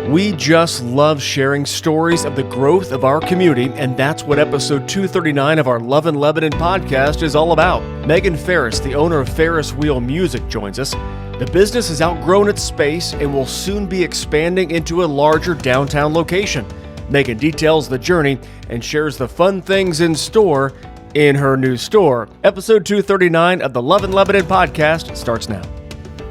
We just love sharing stories of the growth of our community, and that's what episode 239 of our Love in Lebanon podcast is all about. Meghan Farris, the owner of Farris Wheel Music, joins us. The business has outgrown its space and will soon be expanding into a larger downtown location. Meghan details the journey and shares the fun things in store in her new store. Episode 239 of the Love in Lebanon podcast starts now.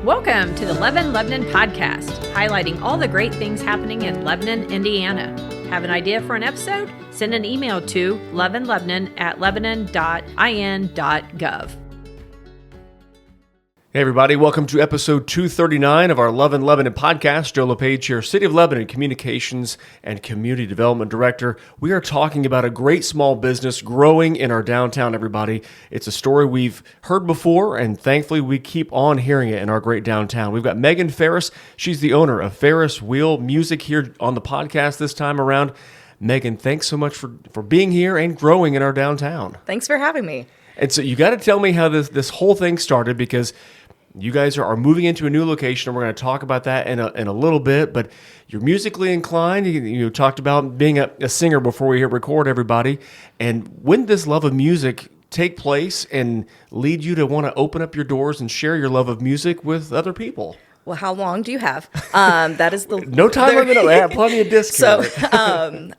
Welcome to the Love in Lebanon podcast, highlighting all the great things happening in Lebanon, Indiana. Have an idea for an episode? Send an email to loveinlebanon@lebanon.in.gov. Hey everybody, welcome to episode 239 of our Love in Lebanon podcast. Joe LePage here, City of Lebanon Communications and Community Development Director. We are talking about a great small business growing in our downtown, everybody. It's a story we've heard before, and thankfully we keep on hearing it in our great downtown. We've got Meghan Farris. She's the owner of Farris Wheel Music here on the podcast this time around. Meghan, thanks so much for being here and growing in our downtown. Thanks for having me. And so you got to tell me how this whole thing started, because you guys are moving into a new location, and we're going to talk about that in a little bit. But you're musically inclined. You talked about being a singer before we hit record, everybody. And when did this love of music take place and lead you to want to open up your doors and share your love of music with other people? Well, how long do you have? That is the no time limit. I have plenty of discount. So,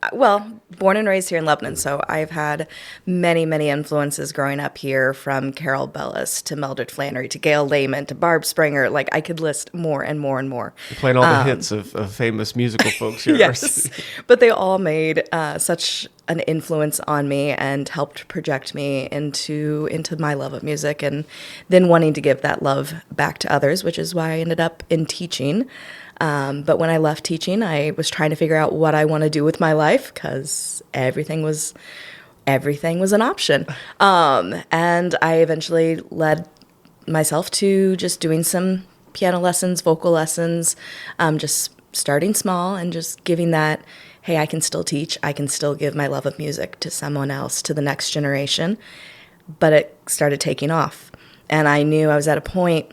born and raised here in Lebanon, so I've had many, many influences growing up here, from Carol Bellis to Mildred Flannery to Gail Lehman to Barb Springer. Like, I could list more and more and more. You're playing all the hits of famous musical folks here. Yes, but they all made such an influence on me and helped project me into my love of music, and then wanting to give that love back to others, which is why I ended up in teaching. But when I left teaching, I was trying to figure out what I want to do with my life, because everything was an option. And I eventually led myself to just doing some piano lessons, vocal lessons, just starting small and just giving that, hey, I can still teach, I can still give my love of music to someone else, to the next generation. But it started taking off. And I knew I was at a point,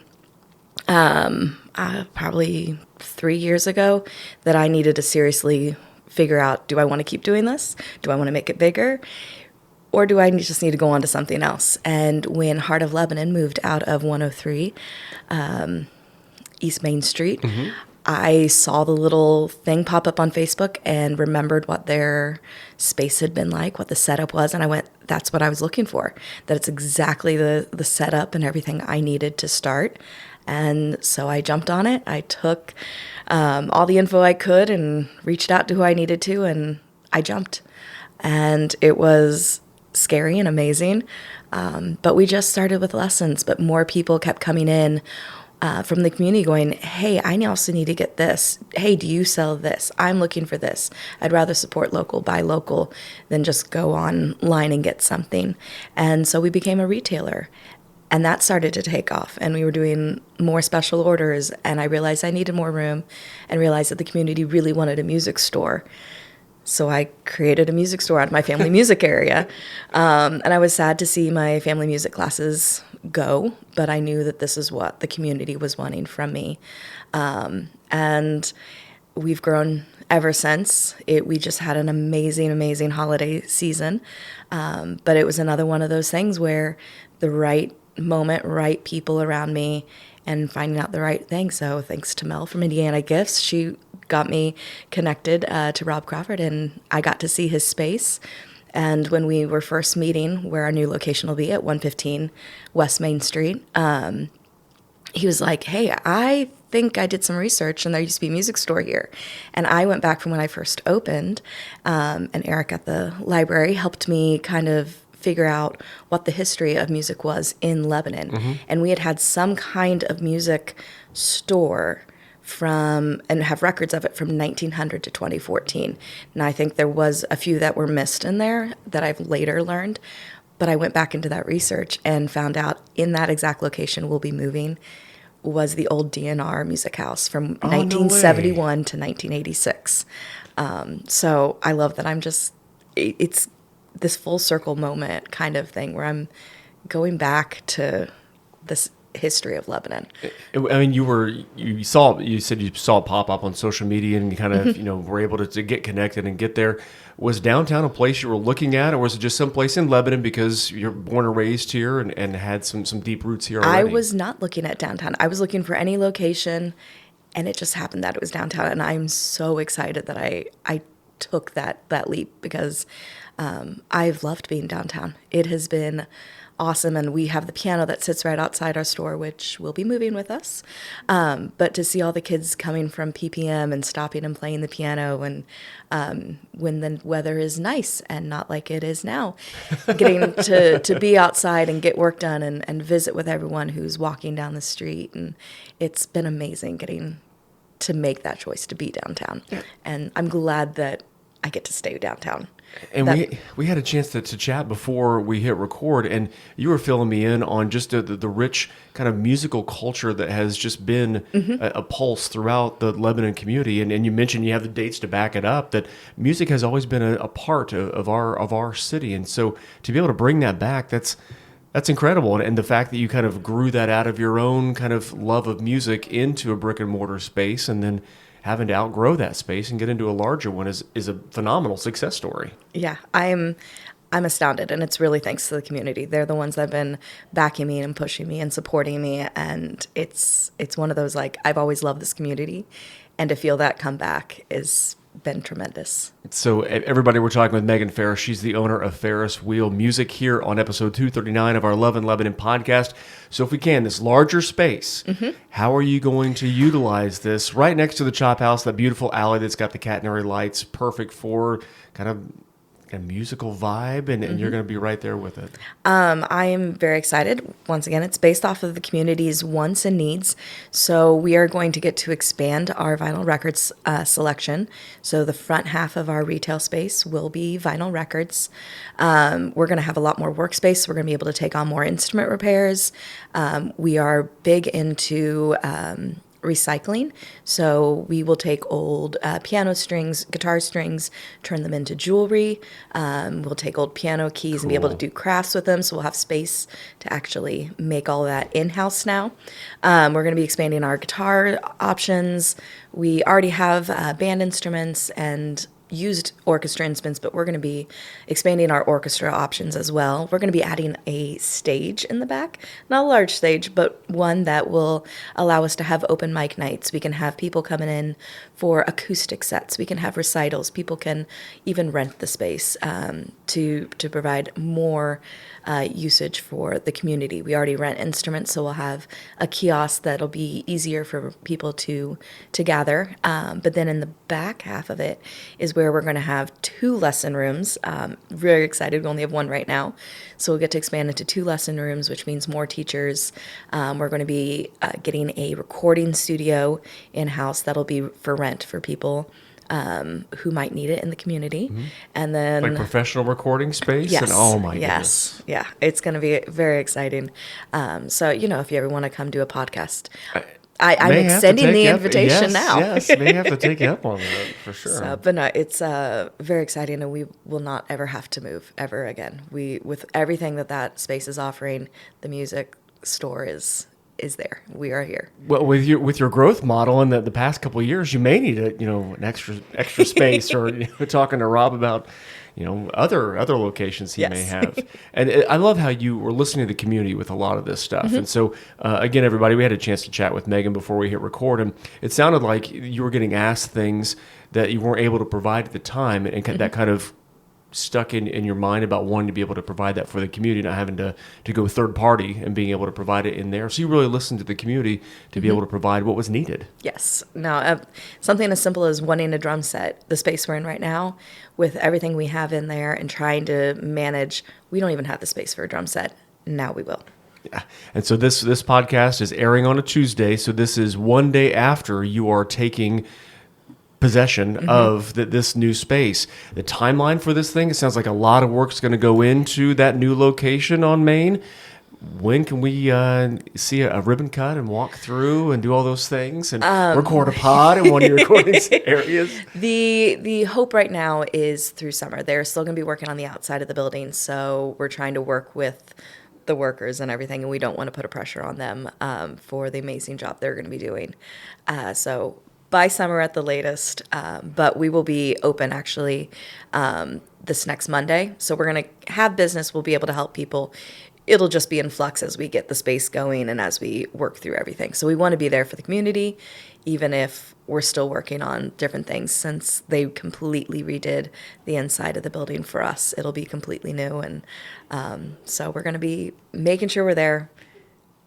probably 3 years ago, that I needed to seriously figure out, do I want to keep doing this? Do I want to make it bigger? Or do I just need to go on to something else? And when Heart of Lebanon moved out of 103 East Main Street, I saw the little thing pop up on Facebook and remembered what their space had been like, what the setup was, and I went, that's what I was looking for. That it's exactly the setup and everything I needed to start. And so I jumped on it. I took all the info I could and reached out to who I needed to, and I jumped. And it was scary and amazing. But we just started with lessons, but more people kept coming in from the community going, hey, I also need to get this. Hey, do you sell this? I'm looking for this. I'd rather support local, buy local, than just go online and get something. And so we became a retailer. And that started to take off, and we were doing more special orders, and I realized I needed more room, and realized that the community really wanted a music store. So I created a music store out of my family music area. And I was sad to see my family music classes go, but I knew that this is what the community was wanting from me. And we've grown ever since. We just had an amazing, amazing holiday season. But it was another one of those things where the right moment, right people around me, and finding out the right thing. So thanks to Mel from Indiana Gifts, she got me connected to Rob Crawford, and I got to see his space. And when we were first meeting, where our new location will be at 115 West Main Street, he was like, hey, I think I did some research, and there used to be a music store here. And I went back from when I first opened, and Eric at the library helped me kind of figure out what the history of music was in Lebanon. And we had some kind of music store and have records of it from 1900 to 2014. And I think there was a few that were missed in there that I've later learned. But I went back into that research and found out in that exact location we'll be moving was the old DNR Music House from 1971 to 1986. So I love that it's this full circle moment kind of thing where I'm going back to this history of Lebanon. I mean, you said you saw it pop up on social media and you kind of, were able to get connected and get there. Was downtown a place you were looking at, or was it just someplace in Lebanon because you're born and raised here and had some deep roots here already? I was not looking at downtown. I was looking for any location, and it just happened that it was downtown. And I'm so excited that I took that leap because I've loved being downtown. It has been awesome, and we have the piano that sits right outside our store, which will be moving with us. But to see all the kids coming from PPM and stopping and playing the piano, and when the weather is nice and not like it is now, getting to be outside and get work done and visit with everyone who's walking down the street, and it's been amazing getting to make that choice to be downtown. And I'm glad that I get to stay downtown. And we had a chance to chat before we hit record, and you were filling me in on just the rich kind of musical culture that has just been a pulse throughout the Lebanon community. And you mentioned you have the dates to back it up, that music has always been a part of our city. And so to be able to bring that back, that's incredible. And the fact that you kind of grew that out of your own kind of love of music into a brick and mortar space, and then having to outgrow that space and get into a larger one is a phenomenal success story. Yeah, I'm astounded, and it's really thanks to the community. They're the ones that have been backing me and pushing me and supporting me, and it's one of those, like, I've always loved this community, and to feel that come back is been tremendous. So everybody, we're talking with Meghan Farris. She's the owner of Farris Wheel Music here on episode 239 of our Love in Lebanon podcast. So if we can, this larger space, how are you going to utilize this right next to the Chop House, that beautiful alley that's got the catenary lights, perfect for kind of a musical vibe, and you're going to be right there with it. I am very excited. Once again, it's based off of the community's wants and needs. So we are going to get to expand our vinyl records selection. So the front half of our retail space will be vinyl records. We're going to have a lot more workspace. We're going to be able to take on more instrument repairs. We are big into recycling. So we will take old piano strings, guitar strings, turn them into jewelry. We'll take old piano keys and be able to do crafts with them. So we'll have space to actually make all of that in-house now. We're going to be expanding our guitar options. We already have band instruments and used orchestra instruments, but we're going to be expanding our orchestra options as well. We're going to be adding a stage in the back, not a large stage, but one that will allow us to have open mic nights. We can have people coming in for acoustic sets. We can have recitals. People can even rent the space to provide more usage for the community. We already rent instruments, so we'll have a kiosk that'll be easier for people to gather. But then in the back half of it is where we're going to have 2 lesson rooms. Very excited. We only have 1 right now. So we'll get to expand into 2 lesson rooms, which means more teachers. We're going to be getting a recording studio in-house that'll be for rent for people who might need it in the community. And then like professional recording space. Yes. And oh my goodness. Yeah. It's going to be very exciting. So, if you ever want to come do a podcast, I'm extending the invitation now. Yes, may have to take you up on that for sure. So, but no, it's very exciting, and we will not ever have to move ever again. With everything that space is offering, the music store is there. We are here. Well, with your growth model in the past couple of years, you may need an extra space, or talking to Rob about other locations he may have. And I love how you were listening to the community with a lot of this stuff. And so again, everybody, we had a chance to chat with Meghan before we hit record, and it sounded like you were getting asked things that you weren't able to provide at the time, and that kind of stuck in your mind about wanting to be able to provide that for the community, not having to go third party and being able to provide it in there. So you really listened to the community to be able to provide what was needed. Yes. Now, something as simple as wanting a drum set, the space we're in right now, with everything we have in there and trying to manage, we don't even have the space for a drum set. Now we will. Yeah. And so this podcast is airing on a Tuesday. So this is one day after you are taking possession of this new space. The timeline for this thing, it sounds like a lot of work's going to go into that new location on Main. When can we see a ribbon cut and walk through and do all those things and record a pod in one of your recording areas? The hope right now is through summer. They're still going to be working on the outside of the building, so we're trying to work with the workers and everything, and we don't want to put a pressure on them for the amazing job they're going to be doing. So by summer at the latest, but we will be open actually this next Monday. So we're going to have business. We'll be able to help people. It'll just be in flux as we get the space going and as we work through everything. So we want to be there for the community, even if we're still working on different things. Since they completely redid the inside of the building for us, it'll be completely new. And so we're going to be making sure we're there.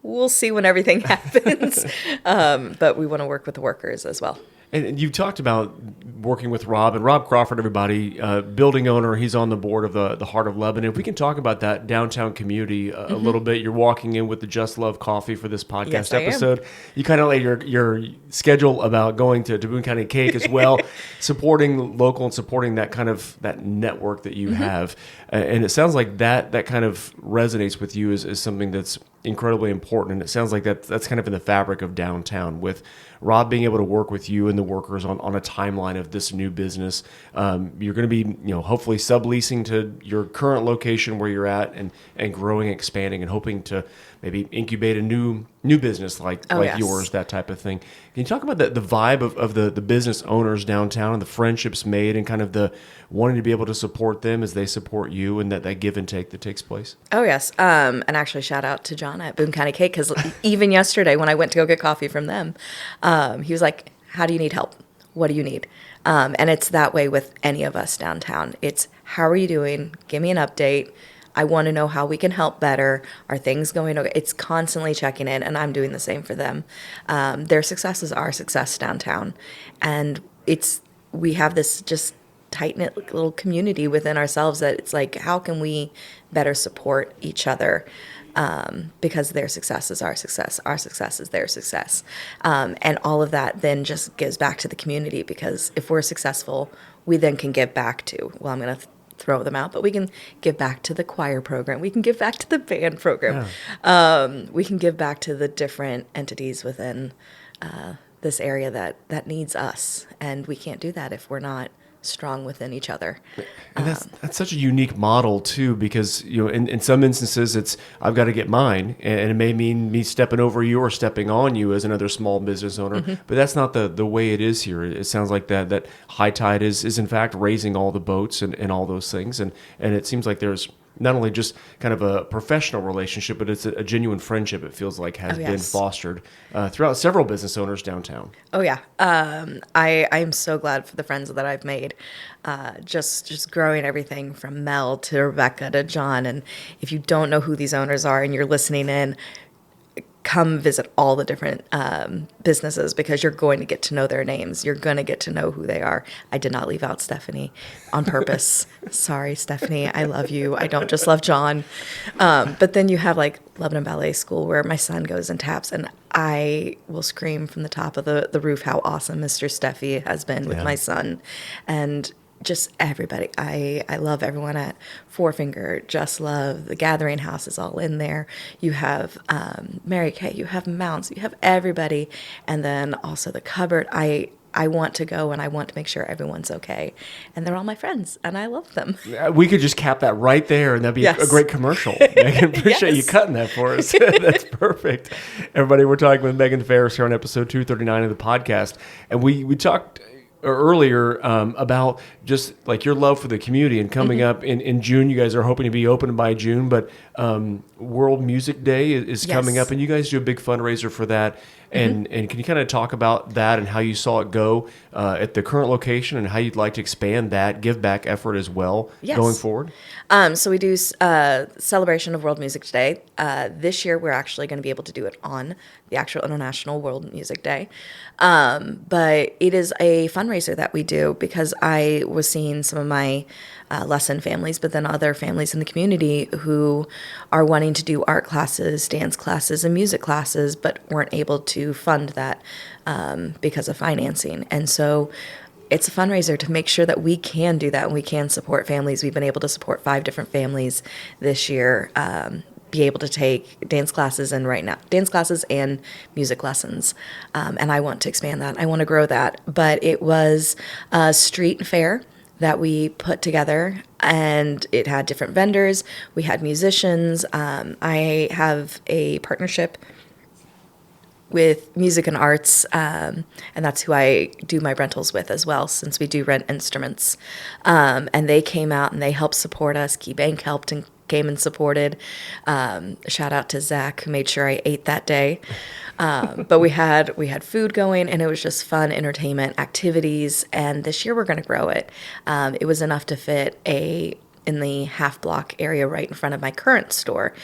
We'll see when everything happens, but we want to work with the workers as well. And you've talked about working with Rob, and Rob Crawford, everybody, building owner. He's on the board of the Heart of Lebanon. If we can talk about that downtown community a little bit. You're walking in with the Just Love coffee for this podcast Yes, I episode. You kind of lay your schedule about going to Boone County Cake as well, supporting local and supporting that kind of that network that you have. And it sounds like that kind of resonates with you as something that's incredibly important. And it sounds like that's kind of in the fabric of downtown, with Rob being able to work with you and the workers on a timeline of this new business. You're going to be, hopefully subleasing to your current location where you're at, and growing, expanding, and hoping to maybe incubate a new business like yes. yours, that type of thing. Can you talk about the vibe of the business owners downtown, and the friendships made, and kind of the wanting to be able to support them as they support you, and that give and take that takes place? Oh, yes. And actually, shout out to John at Boone County Cake, because even yesterday when I went to go get coffee from them, he was like, how do you need help? What do you need? And it's that way with any of us downtown. It's, how are you doing? Give me an update. I want to know how we can help better. Are things going okay? It's constantly checking in, and I'm doing the same for them. Their success is our success downtown. And we have this just tight-knit little community within ourselves that it's like, how can we better support each other? Because their success is our success is their success. And all of that then just gives back to the community, because if we're successful, we then can give back to, well, I'm going to throw them out, but we can give back to the choir program. We can give back to the band program. Yeah. We can give back to the different entities within this area that needs us. And we can't do that if we're not strong within each other. And that's such a unique model too, because in some instances it's, I've got to get mine, and it may mean me stepping over you or stepping on you as another small business owner, but that's not the way it is here. It sounds like that high tide is in fact raising all the boats and all those things, and it seems like there's not only just kind of a professional relationship, but it's a genuine friendship, it feels like, has been fostered throughout several business owners downtown. Oh, yeah. I am so glad for the friends that I've made, just growing everything from Mel to Rebecca to John. And if you don't know who these owners are and you're listening in, come visit all the different businesses, because you're going to get to know their names. You're going to get to know who they are. I did not leave out Stephanie on purpose. Sorry, Stephanie. I love you. I don't just love John. But then you have like Lebanon Ballet School, where my son goes and taps, and I will scream from the top of the roof how awesome Mr. Steffi has been with my son. And just everybody. I love everyone at Four Finger, Just Love, the Gathering House is all in there. You have Mary Kay, you have Mounts, you have everybody. And then also the cupboard. I want to go, and I want to make sure everyone's okay. And they're all my friends, and I love them. We could just cap that right there, and that'd be a great commercial. Megan, appreciate you cutting that for us. That's perfect. Everybody, we're talking with Meghan Farris here on episode 239 of the podcast. And we talked earlier about just like your love for the community, and coming up in June. You guys are hoping to be open by June, but World Music Day is coming up, and you guys do a big fundraiser for that. And can you kind of talk about that and how you saw it go at the current location, and how you'd like to expand that give back effort as well going forward? So we do celebration of World Music Day. This year we're actually going to be able to do it on the actual International World Music Day. But it is a fundraiser that we do, because I was seeing some of my lesson families, but then other families in the community who are wanting to do art classes, dance classes, and music classes, but weren't able to fund that because of financing. And so it's a fundraiser to make sure that we can do that, and we can support families. We've been able to support 5 different families this year, be able to take dance classes and music lessons. And I want to expand that. I want to grow that. But it was a street fair that we put together, and it had different vendors. We had musicians. I have a partnership with Music and Arts, and that's who I do my rentals with as well, since we do rent instruments. And they came out and they helped support us. Key Bank helped and came and supported. Shout out to Zach, who made sure I ate that day. But we had food going, and it was just fun entertainment activities. And this year we're going to grow it. It was enough to fit in the half block area right in front of my current store.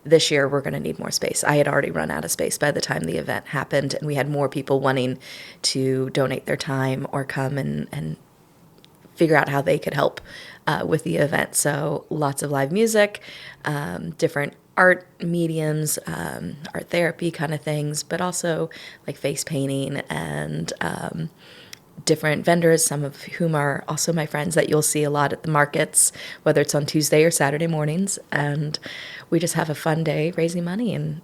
This year, we're going to need more space. I had already run out of space by the time the event happened, and we had more people wanting to donate their time or come and figure out how they could help with the event. So lots of live music, different art mediums, art therapy kind of things, but also like face painting and different vendors, some of whom are also my friends that you'll see a lot at the markets, whether it's on Tuesday or Saturday mornings. And we just have a fun day raising money and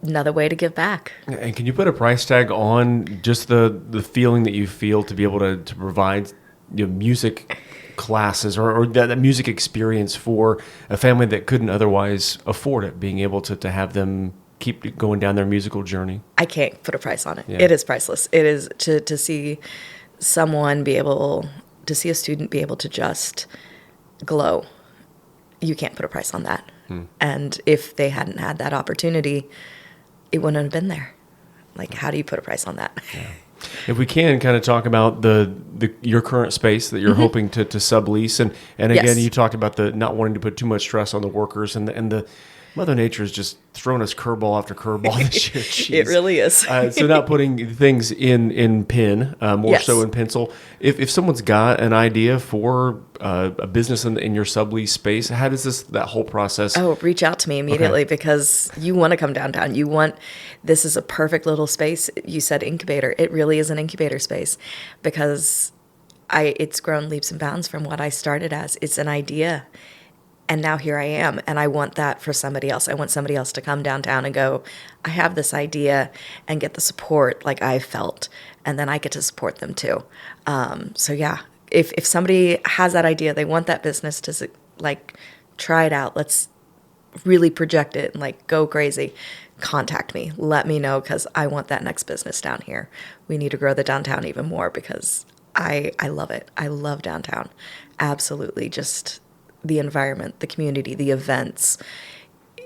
another way to give back. And can you put a price tag on just the feeling that you feel to be able to provide music classes or that music experience for a family that couldn't otherwise afford it, being able to have them keep going down their musical journey? I can't put a price on it. Yeah. It is priceless. It is to see someone be able to see a student be able to just glow. You can't put a price on that. And if they hadn't had that opportunity, it wouldn't have been there. Like, how do you put a price on that? Yeah. If we can kind of talk about your current space that you're hoping to sublease, and again, Yes. you talked about the not wanting to put too much stress on the workers, and the Mother Nature is just throwing us curveball after curveball this year. Jeez. It really is. So not putting things in pen, more Yes. so in pencil. If someone's got an idea for a business in your sublease space, how does that whole process? Oh, reach out to me immediately because you want to come downtown. This is a perfect little space. You said incubator. It really is an incubator space because it's grown leaps and bounds from what I started as. It's an idea. And now here I am, and I want that for somebody else. I want somebody else to come downtown and go, I have this idea, and get the support like I felt, and then I get to support them too. So yeah, if somebody has that idea, they want that business to like try it out. Let's really project it and like go crazy. Contact me. Let me know because I want that next business down here. We need to grow the downtown even more because I love it. I love downtown. Absolutely, just the environment, the community, the events.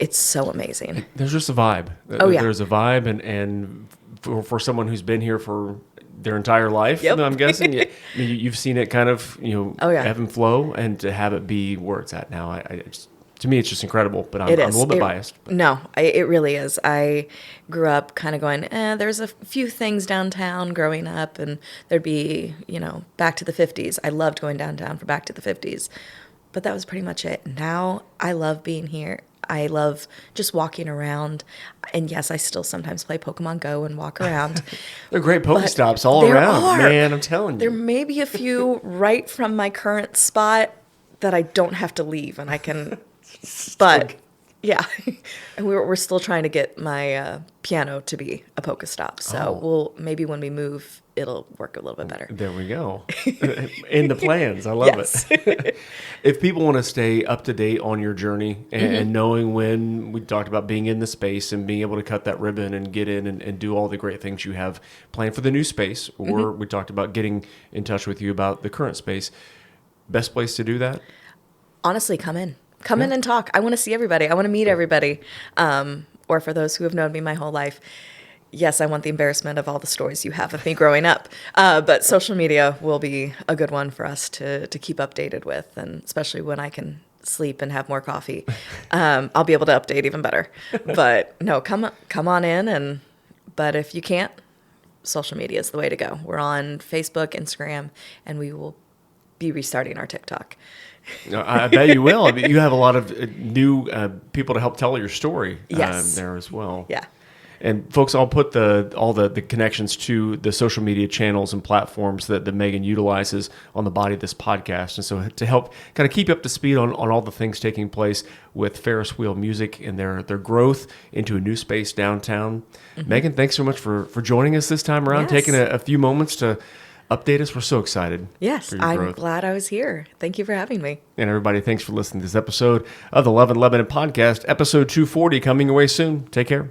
It's so amazing. There's just a vibe. Oh, yeah. There's a vibe, and for someone who's been here for their entire life, Yep. I'm guessing, you've seen it kind of Oh, yeah. ebb and flow, and to have it be where it's at now, to me, it's just incredible. But I'm It a is. little bit biased. No, it really is. I grew up kind of going, there's a few things downtown growing up, and there'd be, back to the 50s. I loved going downtown for back to the 50s. But that was pretty much it. Now I love being here. I love just walking around. And yes, I still sometimes play Pokemon Go and walk around. They're great Pokestops all there around. are. Man, I'm telling you. There may be a few right from my current spot that I don't have to leave and I can, but yeah. And we're still trying to get my piano to be a Pokestop. So maybe when we move, it'll work a little bit better. There we go. In the plans. I love it. If people want to stay up to date on your journey and knowing when we talked about being in the space and being able to cut that ribbon and get in and do all the great things you have planned for the new space, or we talked about getting in touch with you about the current space, best place to do that? Honestly, come in. Come in and talk. I want to see everybody. I want to meet everybody. Or for those who have known me my whole life, yes, I want the embarrassment of all the stories you have of me growing up. But social media will be a good one for us to keep updated with, and especially when I can sleep and have more coffee, I'll be able to update even better. But no, come on in. But if you can't, social media is the way to go. We're on Facebook, Instagram, and we will be restarting our TikTok. I bet you will. I mean, you have a lot of new people to help tell your story there as well. Yeah. And folks, I'll put all the connections to the social media channels and platforms that Meghan utilizes on the body of this podcast. And so to help kind of keep you up to speed on all the things taking place with Farris Wheel Music and their growth into a new space downtown. Meghan, thanks so much for joining us this time around, Yes. taking a few moments to update us. We're so excited. Yes, for your I'm growth. glad I was here. Thank you for having me. And everybody, thanks for listening to this episode of the Love and Lebanon podcast, episode 240, coming away soon. Take care.